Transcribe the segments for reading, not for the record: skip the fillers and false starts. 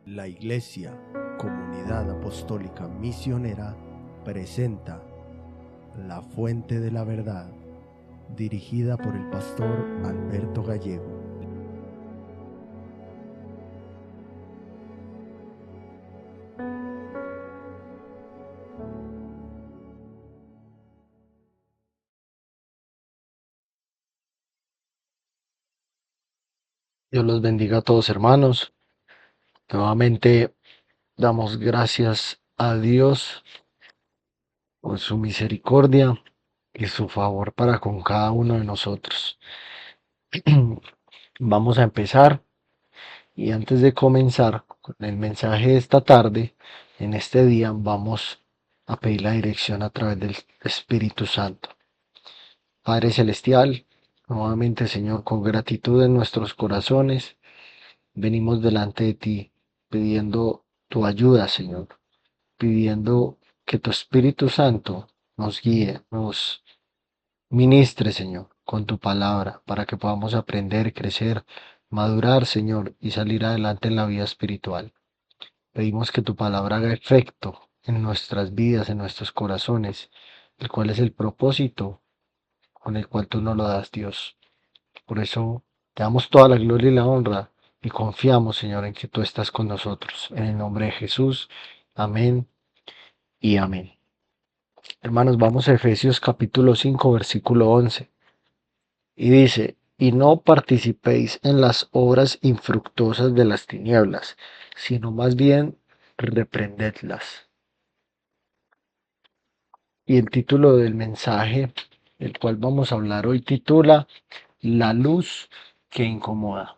La Iglesia, Comunidad Apostólica Misionera, presenta La Fuente de la Verdad, dirigida por el pastor Alberto Gallego. Dios los bendiga a todos, hermanos. Nuevamente damos gracias a Dios por su misericordia y su favor para con cada uno de nosotros. Vamos a empezar, y antes de comenzar con el mensaje de esta tarde, en este día vamos a pedir la dirección a través del Espíritu Santo. Padre Celestial, nuevamente, Señor, con gratitud en nuestros corazones, venimos delante de ti pidiendo tu ayuda, Señor, pidiendo que tu Espíritu Santo nos guíe, nos ministre, Señor, con tu palabra, para que podamos aprender, crecer, madurar, Señor, y salir adelante en la vida espiritual. Pedimos que tu palabra haga efecto en nuestras vidas, en nuestros corazones, el cual es el propósito con el cual tú nos lo das, Dios. Por eso te damos toda la gloria y la honra y confiamos, Señor, en que tú estás con nosotros. En el nombre de Jesús. Amén y amén. Hermanos, vamos a Efesios capítulo 5, versículo 11. Y dice, y no participéis en las obras infructuosas de las tinieblas, sino más bien reprendedlas. Y el título del mensaje, el cual vamos a hablar hoy, titula La luz que incomoda.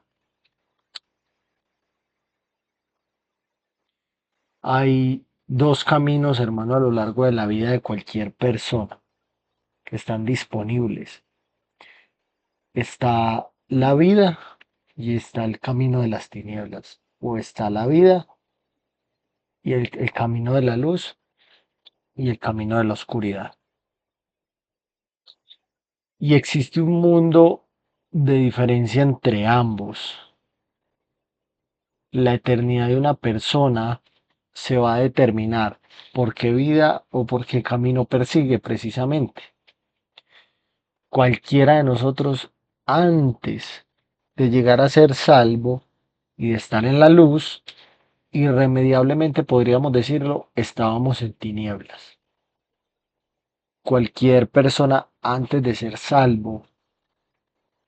Hay dos caminos, hermano, a lo largo de la vida de cualquier persona que están disponibles. Está la vida y está el camino de las tinieblas. O está la vida y el camino de la luz y el camino de la oscuridad. Y existe un mundo de diferencia entre ambos. La eternidad de una persona se va a determinar por qué vida o por qué camino persigue precisamente. Cualquiera de nosotros, antes de llegar a ser salvo y de estar en la luz, irremediablemente podríamos decirlo, estábamos en tinieblas. Cualquier persona antes de ser salvo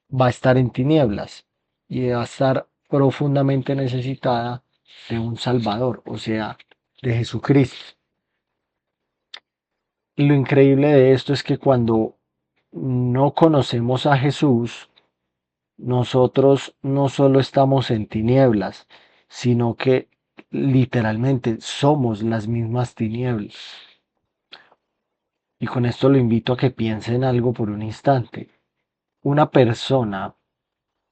va a estar en tinieblas y va a estar profundamente necesitada de un Salvador, o sea, de Jesucristo. Y lo increíble de esto es que cuando no conocemos a Jesús, nosotros no solo estamos en tinieblas, sino que literalmente somos las mismas tinieblas. Y con esto lo invito a que piense en algo por un instante. Una persona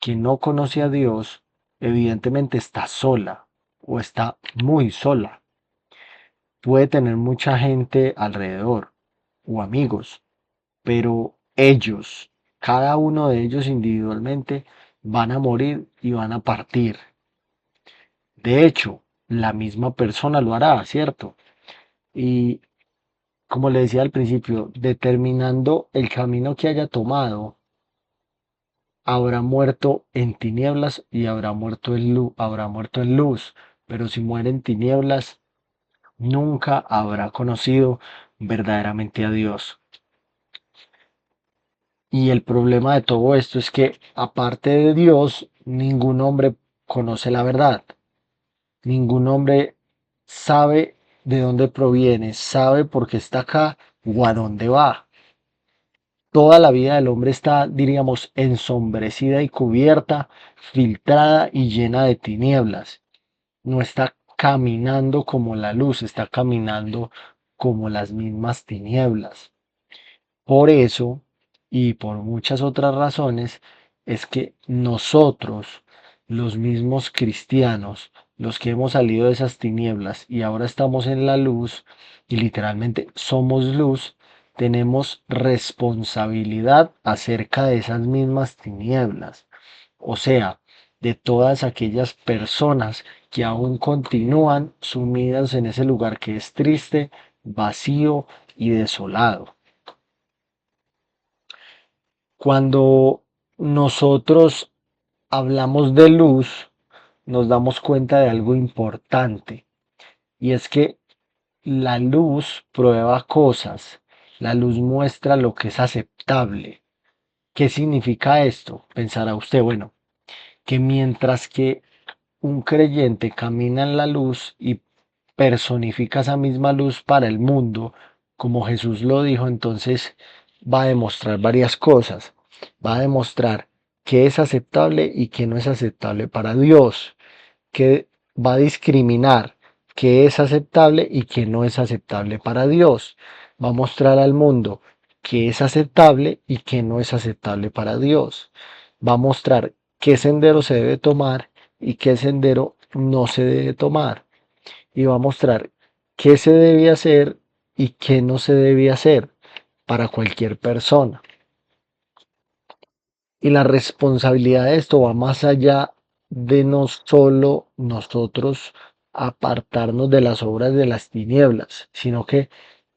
que no conoce a Dios, evidentemente está sola o está muy sola. Puede tener mucha gente alrededor o amigos, pero ellos, cada uno de ellos individualmente, van a morir y van a partir. De hecho, la misma persona lo hará, ¿cierto? Y como le decía al principio, determinando el camino que haya tomado, habrá muerto en tinieblas y habrá muerto en luz, pero si muere en tinieblas, nunca habrá conocido verdaderamente a Dios. Y el problema de todo esto es que, aparte de Dios, ningún hombre conoce la verdad. Ningún hombre sabe de dónde proviene, sabe por qué está acá o a dónde va. Toda la vida del hombre está, diríamos, ensombrecida y cubierta, filtrada y llena de tinieblas. No está caminando como la luz, está caminando como las mismas tinieblas. Por eso, y por muchas otras razones, es que nosotros, los mismos cristianos, los que hemos salido de esas tinieblas y ahora estamos en la luz, y literalmente somos luz, tenemos responsabilidad acerca de esas mismas tinieblas. O sea, de todas aquellas personas que aún continúan sumidas en ese lugar que es triste, vacío y desolado. Cuando nosotros hablamos de luz, nos damos cuenta de algo importante, y es que la luz prueba cosas, la luz muestra lo que es aceptable. ¿Qué significa esto? Pensará usted, bueno, que mientras que un creyente camina en la luz y personifica esa misma luz para el mundo, como Jesús lo dijo, entonces va a demostrar varias cosas. Va a demostrar qué es aceptable y qué no es aceptable para Dios, que va a discriminar qué es aceptable y qué no es aceptable para Dios. Va a mostrar al mundo qué es aceptable y qué no es aceptable para Dios. Va a mostrar qué sendero se debe tomar y qué sendero no se debe tomar. Y va a mostrar qué se debe hacer y qué no se debe hacer para cualquier persona. Y la responsabilidad de esto va más allá de no solo nosotros apartarnos de las obras de las tinieblas, sino que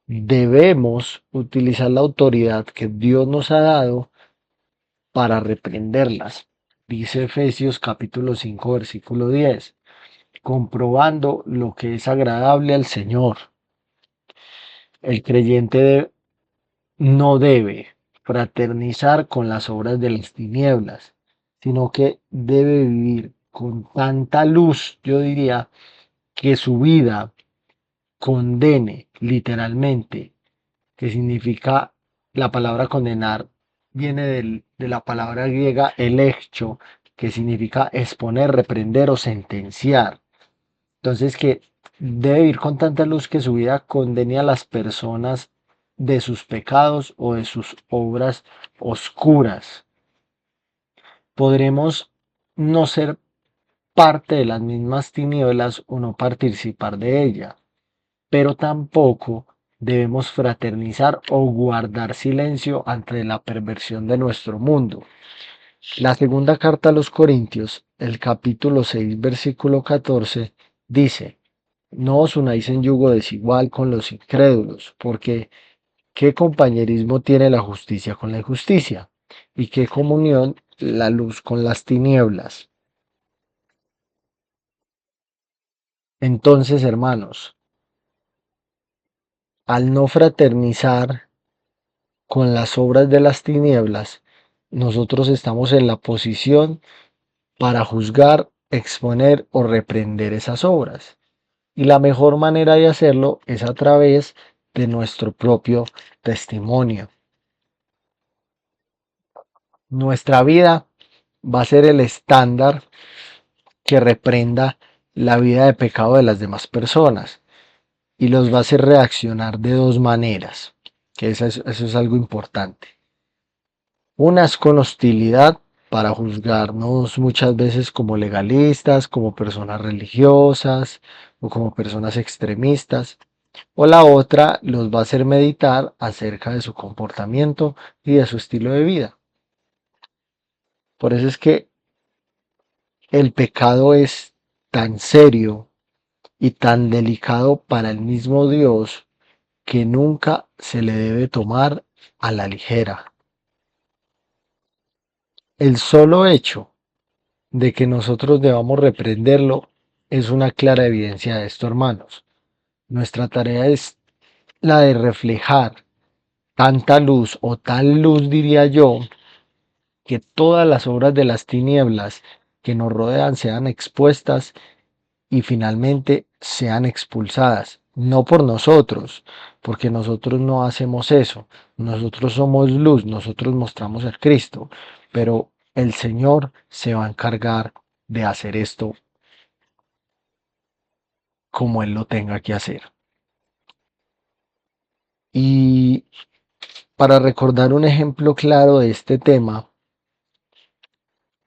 debemos utilizar la autoridad que Dios nos ha dado para reprenderlas. Dice Efesios capítulo 5 versículo 10, comprobando lo que es agradable al Señor. El creyente no debe fraternizar con las obras de las tinieblas, sino que debe vivir con tanta luz, yo diría, que su vida condene literalmente, que significa la palabra condenar, viene de la palabra griega elecho, que significa exponer, reprender o sentenciar. Entonces que debe vivir con tanta luz que su vida condene a las personas de sus pecados o de sus obras oscuras. Podremos no ser parte de las mismas tinieblas o no participar de ella, pero tampoco debemos fraternizar o guardar silencio ante la perversión de nuestro mundo. La segunda carta a los Corintios, el capítulo 6, versículo 14, dice: no os unáis en yugo desigual con los incrédulos, porque ¿qué compañerismo tiene la justicia con la injusticia? ¿Y qué comunión la luz con las tinieblas? Entonces, hermanos, al no fraternizar con las obras de las tinieblas, nosotros estamos en la posición para juzgar, exponer o reprender esas obras. Y la mejor manera de hacerlo es a través de nuestro propio testimonio. Nuestra vida va a ser el estándar que reprenda la vida de pecado de las demás personas y los va a hacer reaccionar de dos maneras, que eso es algo importante. Una es con hostilidad para juzgarnos muchas veces como legalistas, como personas religiosas o como personas extremistas. O la otra los va a hacer meditar acerca de su comportamiento y de su estilo de vida. Por eso es que el pecado es tan serio y tan delicado para el mismo Dios que nunca se le debe tomar a la ligera. El solo hecho de que nosotros debamos reprenderlo es una clara evidencia de esto, hermanos. Nuestra tarea es la de reflejar tanta luz o tal luz, diría yo, que todas las obras de las tinieblas que nos rodean sean expuestas y finalmente sean expulsadas, no por nosotros, porque nosotros no hacemos eso, nosotros somos luz, nosotros mostramos a Cristo, pero el Señor se va a encargar de hacer esto como Él lo tenga que hacer. Y para recordar un ejemplo claro de este tema,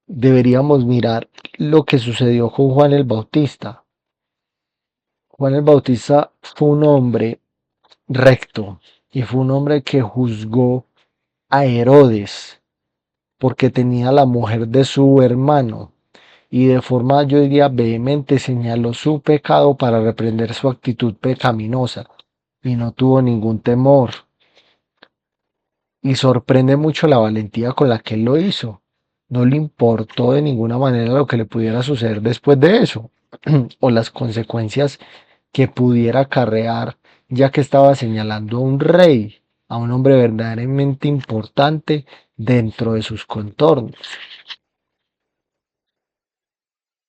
deberíamos mirar lo que sucedió con Juan el Bautista. Juan el Bautista fue un hombre recto y fue un hombre que juzgó a Herodes porque tenía la mujer de su hermano y de forma, yo diría, vehemente señaló su pecado para reprender su actitud pecaminosa y no tuvo ningún temor. Y sorprende mucho la valentía con la que él lo hizo. No le importó de ninguna manera lo que le pudiera suceder después de eso o las consecuencias que pudiera acarrear, ya que estaba señalando a un rey, a un hombre verdaderamente importante dentro de sus contornos.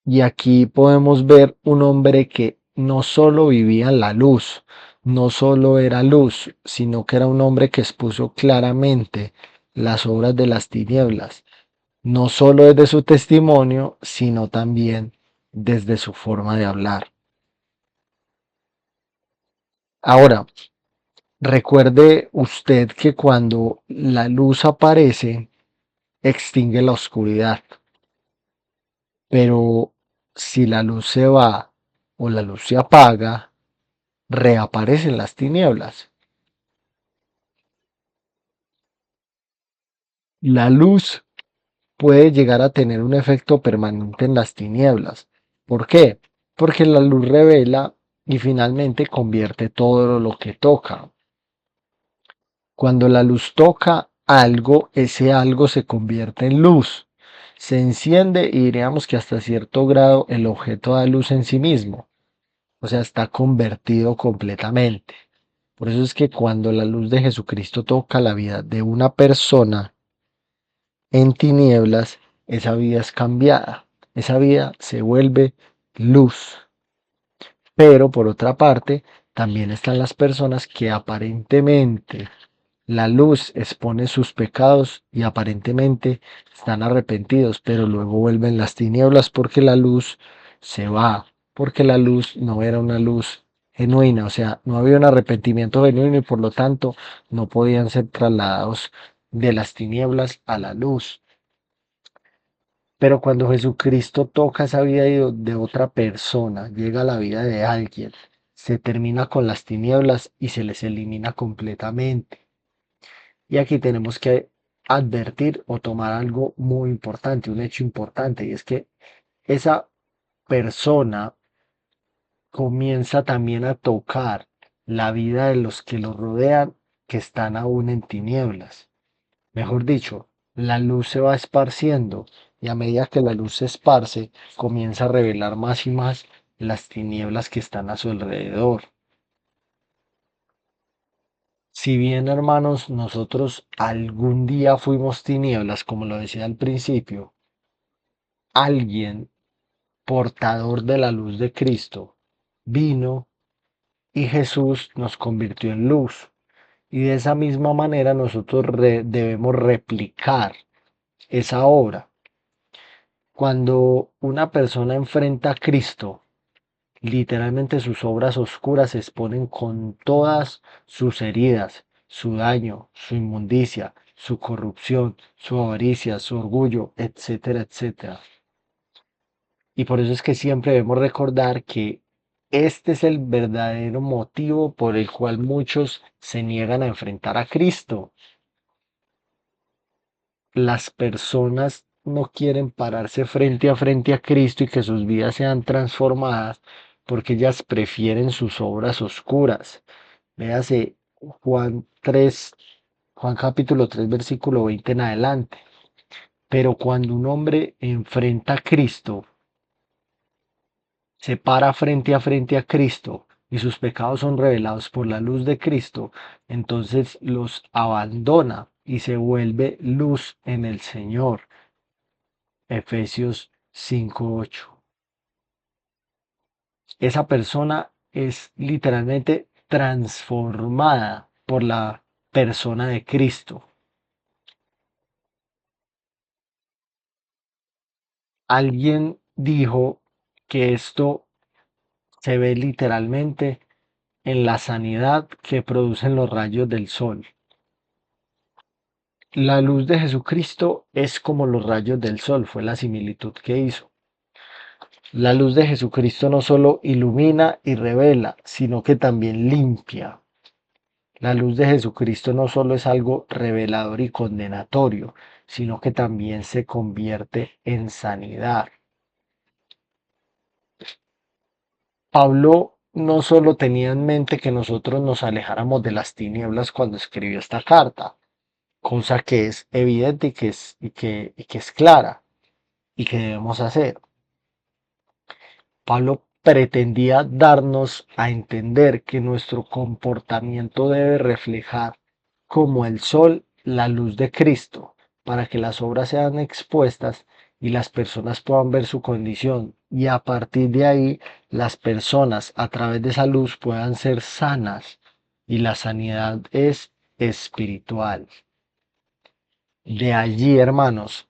Y aquí podemos ver un hombre que no solo vivía en la luz, no solo era luz, sino que era un hombre que expuso claramente las obras de las tinieblas, no solo desde su testimonio, sino también desde su forma de hablar. Ahora, recuerde usted que cuando la luz aparece, extingue la oscuridad, pero si la luz se va o la luz se apaga, reaparecen las tinieblas. La luz puede llegar a tener un efecto permanente en las tinieblas. ¿Por qué? Porque la luz revela y finalmente convierte todo lo que toca. Cuando la luz toca algo, ese algo se convierte en luz. Se enciende y diríamos que hasta cierto grado el objeto da luz en sí mismo. O sea, está convertido completamente. Por eso es que cuando la luz de Jesucristo toca la vida de una persona en tinieblas, esa vida es cambiada. Esa vida se vuelve luz. Pero por otra parte, también están las personas que aparentemente la luz expone sus pecados y aparentemente están arrepentidos, pero luego vuelven las tinieblas porque la luz se va, porque la luz no era una luz genuina, o sea, no había un arrepentimiento genuino y por lo tanto no podían ser trasladados de las tinieblas a la luz. Pero cuando Jesucristo toca esa vida de otra persona, llega a la vida de alguien, se termina con las tinieblas y se les elimina completamente. Y aquí tenemos que advertir o tomar algo muy importante, un hecho importante, y es que esa persona comienza también a tocar la vida de los que lo rodean, que están aún en tinieblas. Mejor dicho, la luz se va esparciendo y a medida que la luz se esparce, comienza a revelar más y más las tinieblas que están a su alrededor. Si bien, hermanos, nosotros algún día fuimos tinieblas, como lo decía al principio, alguien portador de la luz de Cristo vino y Jesús nos convirtió en luz. Y de esa misma manera nosotros debemos replicar esa obra. Cuando una persona enfrenta a Cristo, literalmente sus obras oscuras se exponen con todas sus heridas, su daño, su inmundicia, su corrupción, su avaricia, su orgullo, etcétera, etcétera. Y por eso es que siempre debemos recordar que este es el verdadero motivo por el cual muchos se niegan a enfrentar a Cristo. Las personas no quieren pararse frente a Cristo y que sus vidas sean transformadas porque ellas prefieren sus obras oscuras. Véase Juan 3, Juan capítulo 3, versículo 20 en adelante. Pero cuando un hombre enfrenta a Cristo, se para frente a Cristo y sus pecados son revelados por la luz de Cristo, entonces los abandona y se vuelve luz en el Señor. Efesios 5:8. Esa persona es literalmente transformada por la persona de Cristo. Alguien dijo que esto se ve literalmente en la sanidad que producen los rayos del sol. La luz de Jesucristo es como los rayos del sol, fue la similitud que hizo. La luz de Jesucristo no solo ilumina y revela, sino que también limpia. La luz de Jesucristo no solo es algo revelador y condenatorio, sino que también se convierte en sanidad. Pablo no solo tenía en mente que nosotros nos alejáramos de las tinieblas cuando escribió esta carta, cosa que es evidente y que es clara y que debemos hacer. Pablo pretendía darnos a entender que nuestro comportamiento debe reflejar como el sol la luz de Cristo, para que las obras sean expuestas y las personas puedan ver su condición y a partir de ahí las personas a través de esa luz puedan ser sanas y la sanidad es espiritual. De allí, hermanos,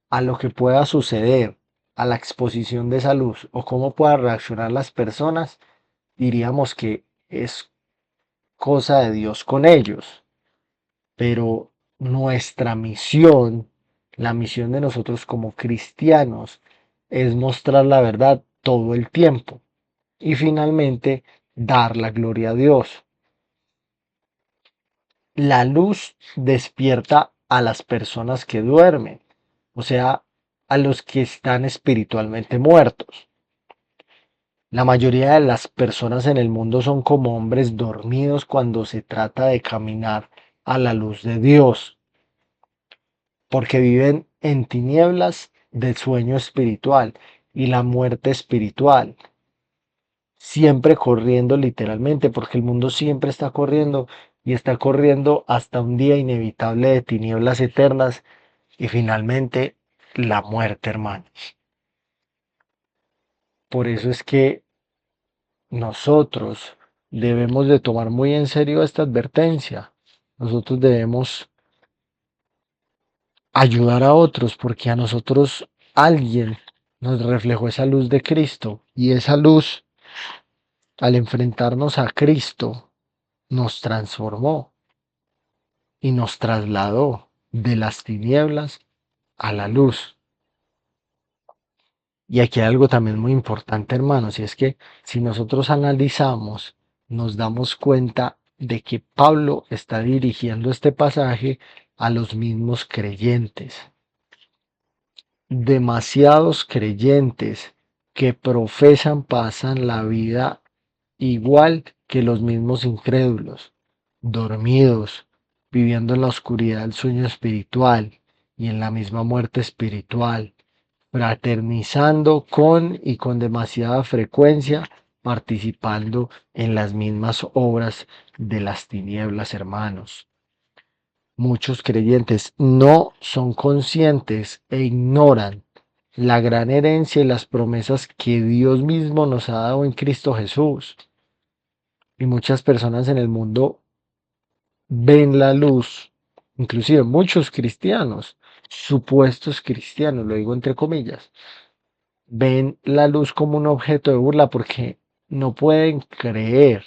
a lo que pueda suceder, a la exposición de esa luz o cómo puedan reaccionar las personas, diríamos que es cosa de Dios con ellos. Pero nuestra misión, la misión de nosotros como cristianos, es mostrar la verdad todo el tiempo y finalmente dar la gloria a Dios. La luz despierta a las personas que duermen, o sea, a los que están espiritualmente muertos. La mayoría de las personas en el mundo son como hombres dormidos cuando se trata de caminar a la luz de Dios, porque viven en tinieblas del sueño espiritual y la muerte espiritual, siempre corriendo literalmente, porque el mundo siempre está corriendo y está corriendo hasta un día inevitable de tinieblas eternas y finalmente la muerte, hermano. Por eso es que nosotros debemos de tomar muy en serio esta advertencia. Nosotros debemos ayudar a otros porque a nosotros alguien nos reflejó esa luz de Cristo y esa luz al enfrentarnos a Cristo nos transformó y nos trasladó de las tinieblas a la luz. Y aquí hay algo también muy importante, hermanos, y es que si nosotros analizamos, nos damos cuenta de que Pablo está dirigiendo este pasaje a los mismos creyentes. Demasiados creyentes que profesan pasan la vida igual que los mismos incrédulos, dormidos, viviendo en la oscuridad del sueño espiritual y en la misma muerte espiritual, fraternizando con y con demasiada frecuencia, participando en las mismas obras de las tinieblas, hermanos. Muchos creyentes no son conscientes e ignoran la gran herencia y las promesas que Dios mismo nos ha dado en Cristo Jesús. Y muchas personas en el mundo ven la luz, inclusive muchos cristianos, supuestos cristianos, lo digo entre comillas, ven la luz como un objeto de burla porque no pueden creer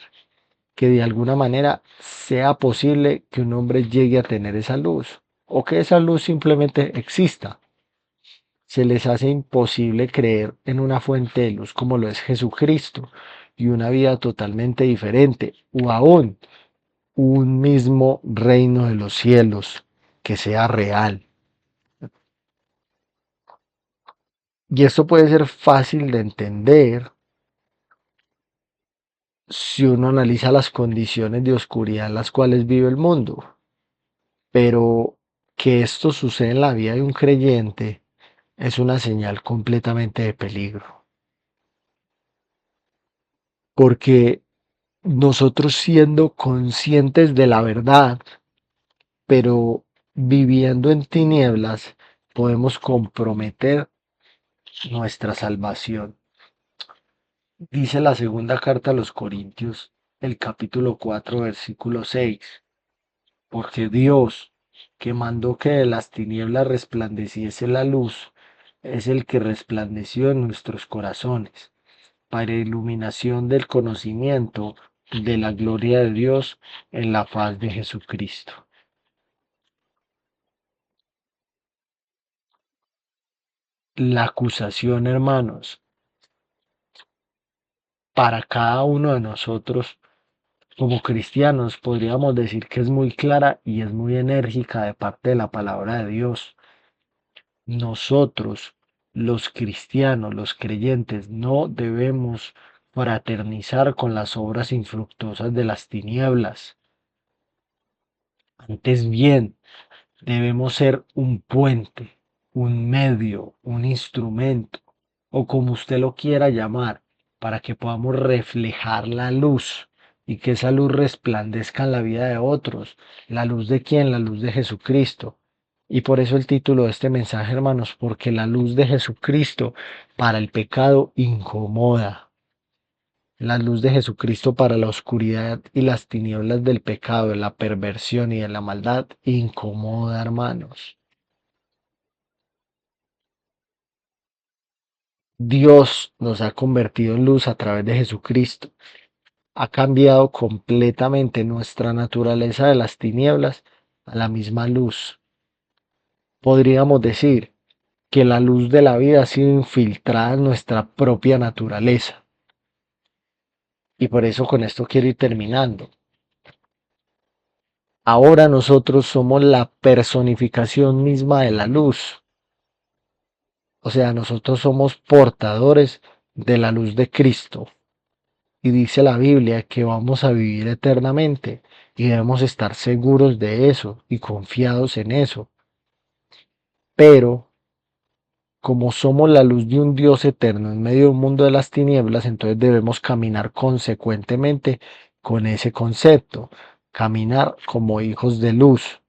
que de alguna manera sea posible que un hombre llegue a tener esa luz o que esa luz simplemente exista. Se les hace imposible creer en una fuente de luz como lo es Jesucristo y una vida totalmente diferente o aún un mismo reino de los cielos que sea real. Y esto puede ser fácil de entender si uno analiza las condiciones de oscuridad en las cuales vive el mundo. Pero que esto sucede en la vida de un creyente es una señal completamente de peligro. Porque nosotros siendo conscientes de la verdad, pero viviendo en tinieblas, podemos comprometer nuestra salvación. Dice la segunda carta a los Corintios, el capítulo 4, versículo 6, porque Dios, que mandó que de las tinieblas resplandeciese la luz, es el que resplandeció en nuestros corazones, para iluminación del conocimiento de la gloria de Dios en la faz de Jesucristo. La acusación, hermanos, para cada uno de nosotros como cristianos podríamos decir que es muy clara y es muy enérgica de parte de la palabra de Dios. Nosotros, los cristianos, los creyentes, no debemos fraternizar con las obras infructuosas de las tinieblas. Antes bien, debemos ser un puente, un medio, un instrumento, o como usted lo quiera llamar, para que podamos reflejar la luz y que esa luz resplandezca en la vida de otros. ¿La luz de quién? La luz de Jesucristo. Y por eso el título de este mensaje, hermanos, porque la luz de Jesucristo para el pecado incomoda. La luz de Jesucristo para la oscuridad y las tinieblas del pecado, de la perversión y de la maldad incomoda, hermanos. Dios nos ha convertido en luz a través de Jesucristo. Ha cambiado completamente nuestra naturaleza de las tinieblas a la misma luz. Podríamos decir que la luz de la vida ha sido infiltrada en nuestra propia naturaleza. Y por eso con esto quiero ir terminando. Ahora nosotros somos la personificación misma de la luz. O sea, nosotros somos portadores de la luz de Cristo. Y dice la Biblia que vamos a vivir eternamente y debemos estar seguros de eso y confiados en eso. Pero como somos la luz de un Dios eterno en medio de un mundo de las tinieblas, entonces debemos caminar consecuentemente con ese concepto, caminar como hijos de luz.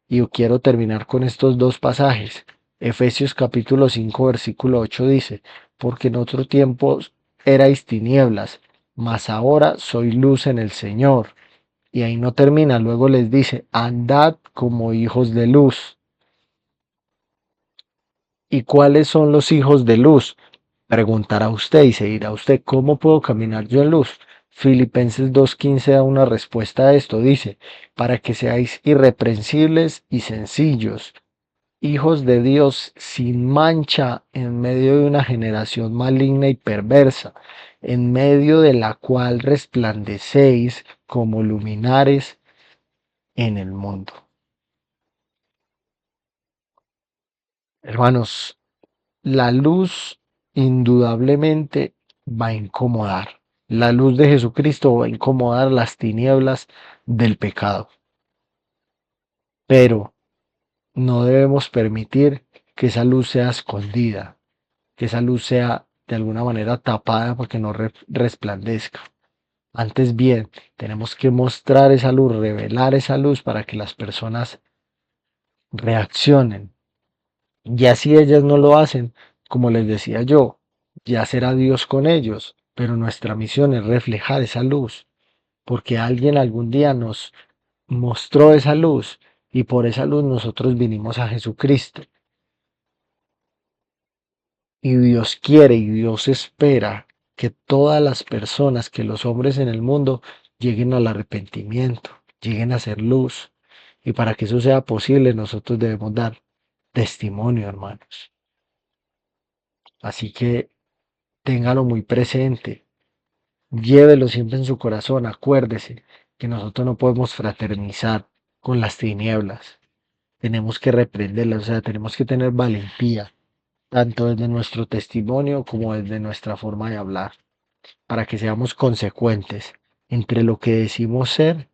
Y yo quiero terminar con estos dos pasajes. Efesios capítulo 5 versículo 8 dice, porque en otro tiempo erais tinieblas, mas ahora soy luz en el Señor. Y ahí no termina, luego les dice, andad como hijos de luz. ¿Y cuáles son los hijos de luz? Preguntará usted y se dirá usted, ¿cómo puedo caminar yo en luz? Filipenses 2.15 da una respuesta a esto, dice, para que seáis irreprensibles y sencillos, hijos de Dios sin mancha en medio de una generación maligna y perversa, en medio de la cual resplandecéis como luminares en el mundo. Hermanos, la luz indudablemente va a incomodar. La luz de Jesucristo va a incomodar las tinieblas del pecado. Pero no debemos permitir que esa luz sea escondida, que esa luz sea de alguna manera tapada para que no resplandezca. Antes bien, tenemos que mostrar esa luz, revelar esa luz para que las personas reaccionen. Ya si ellas no lo hacen, como les decía yo, ya será Dios con ellos, pero nuestra misión es reflejar esa luz, porque alguien algún día nos mostró esa luz y por esa luz nosotros vinimos a Jesucristo. Y Dios quiere y Dios espera que todas las personas, que los hombres en el mundo lleguen al arrepentimiento, lleguen a ser luz. Y para que eso sea posible, nosotros debemos dar testimonio, hermanos. Así que téngalo muy presente, llévelo siempre en su corazón, acuérdese que nosotros no podemos fraternizar con las tinieblas. Tenemos que reprenderlas, o sea, tenemos que tener valentía, tanto desde nuestro testimonio como desde nuestra forma de hablar, para que seamos consecuentes entre lo que decimos ser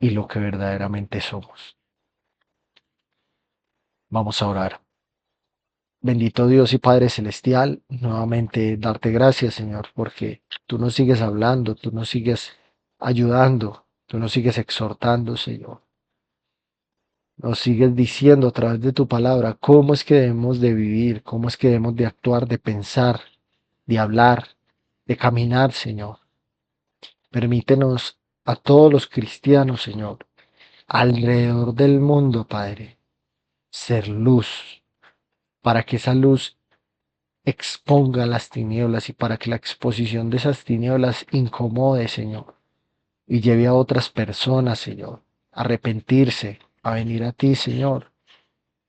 y lo que verdaderamente somos. Vamos a orar. Bendito Dios y Padre Celestial, nuevamente darte gracias, Señor, porque tú nos sigues hablando, tú nos sigues ayudando, tú nos sigues exhortando, Señor. Nos sigues diciendo a través de tu palabra cómo es que debemos de vivir, cómo es que debemos de actuar, de pensar, de hablar, de caminar, Señor. Permítenos a todos los cristianos, Señor, alrededor del mundo, Padre, ser luz, para que esa luz exponga las tinieblas y para que la exposición de esas tinieblas incomode, Señor, y lleve a otras personas, Señor, a arrepentirse, a venir a ti, Señor,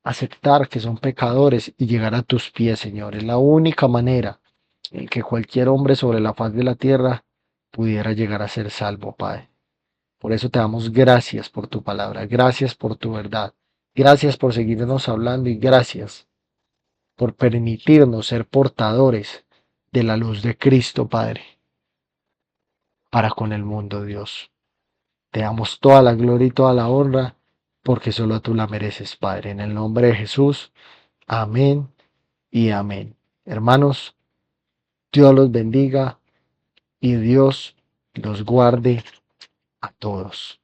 aceptar que son pecadores y llegar a tus pies, Señor. Es la única manera en que cualquier hombre sobre la faz de la tierra pudiera llegar a ser salvo, Padre. Por eso te damos gracias por tu palabra, gracias por tu verdad, gracias por seguirnos hablando y gracias por permitirnos ser portadores de la luz de Cristo, Padre. para con el mundo, Dios. Te damos toda la gloria y toda la honra, porque solo tú la mereces, Padre. En el nombre de Jesús, amén y amén. Hermanos, Dios los bendiga y Dios los guarde a todos.